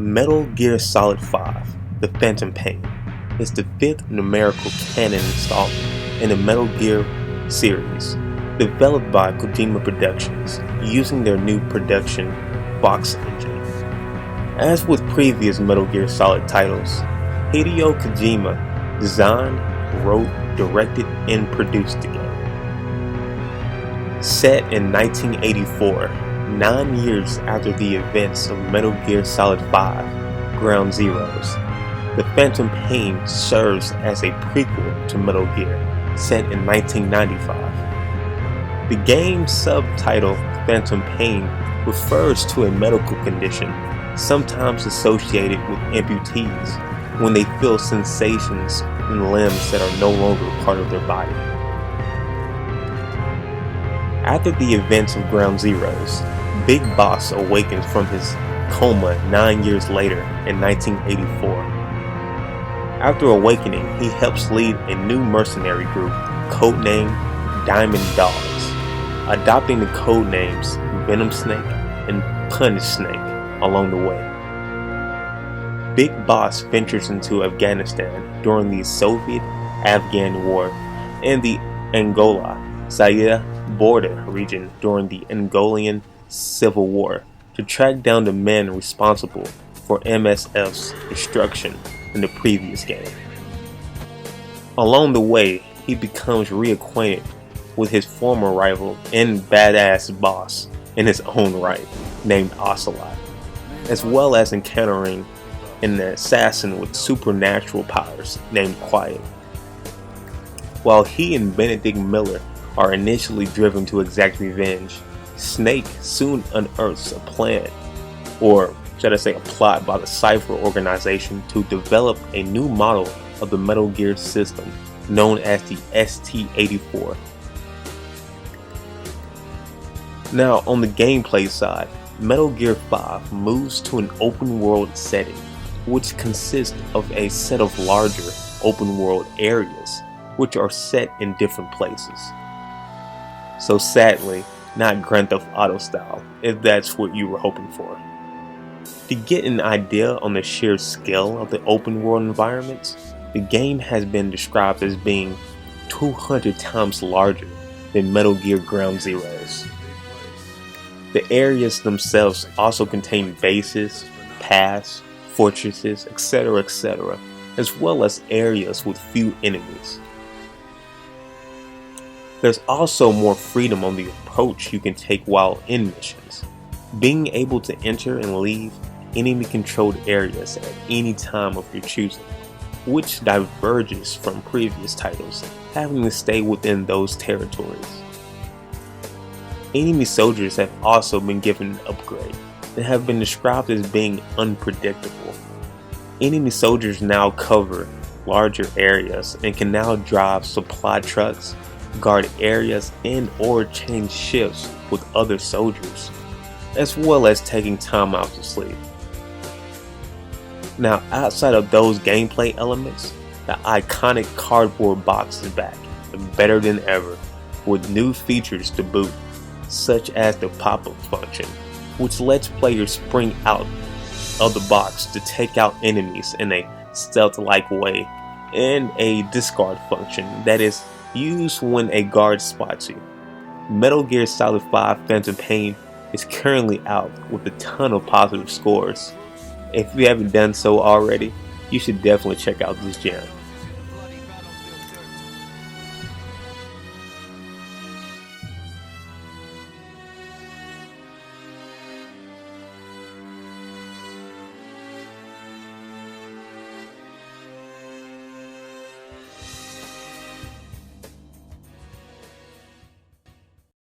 Metal Gear Solid 5: The Phantom Pain is the fifth numerical canon installment in the Metal Gear series, developed by Kojima Productions using their new production box engine. As with previous Metal Gear Solid titles, Hideo Kojima designed, wrote, directed, and produced the game. Set in 1984, 9 years after the events of Metal Gear Solid 5: Ground Zeroes, The Phantom Pain serves as a prequel to Metal Gear, set in 1995. The game's subtitle, Phantom Pain, refers to a medical condition sometimes associated with amputees when they feel sensations in limbs that are no longer part of their body. After the events of Ground Zeroes, Big Boss awakens from his coma 9 years later in 1984. After awakening, he helps lead a new mercenary group codenamed Diamond Dogs, adopting the codenames Venom Snake and Punish Snake along the way. Big Boss ventures into Afghanistan during the Soviet-Afghan War and the Angola-Zaire border region during the Angolan Civil War to track down the men responsible for MSF's destruction in the previous game. Along the way, he becomes reacquainted with his former rival and badass boss in his own right, named Ocelot, as well as encountering an assassin with supernatural powers named Quiet. While he and Benedict Miller are initially driven to exact revenge, Snake soon unearths a plan, or should I say a plot, by the Cypher organization to develop a new model of the Metal Gear system known as the ST-84. Now, on the gameplay side, Metal Gear 5 moves to an open world setting, which consists of a set of larger open world areas, which are set in different places. So sadly, not Grand Theft Auto style, if that's what you were hoping for. To get an idea on the sheer scale of the open world environments, the game has been described as being 200 times larger than Metal Gear Ground Zeroes. The areas themselves also contain bases, paths, fortresses, etc., as well as areas with few enemies. There's also more freedom on the approach you can take while in missions, being able to enter and leave enemy-controlled areas at any time of your choosing, which diverges from previous titles having to stay within those territories. Enemy soldiers have also been given an upgrade and have been described as being unpredictable. Enemy soldiers now cover larger areas and can now drive supply trucks, guard areas, and or change shifts with other soldiers, as well as taking time out to sleep. Now, outside of those gameplay elements, the iconic cardboard box is back and better than ever, with new features to boot, such as the pop-up function, which lets players spring out of the box to take out enemies in a stealth-like way, and a discard function that is used when a guard spots you. Metal Gear Solid 5: Phantom Pain is currently out with a ton of positive scores. If you haven't done so already, you should definitely check out this gem.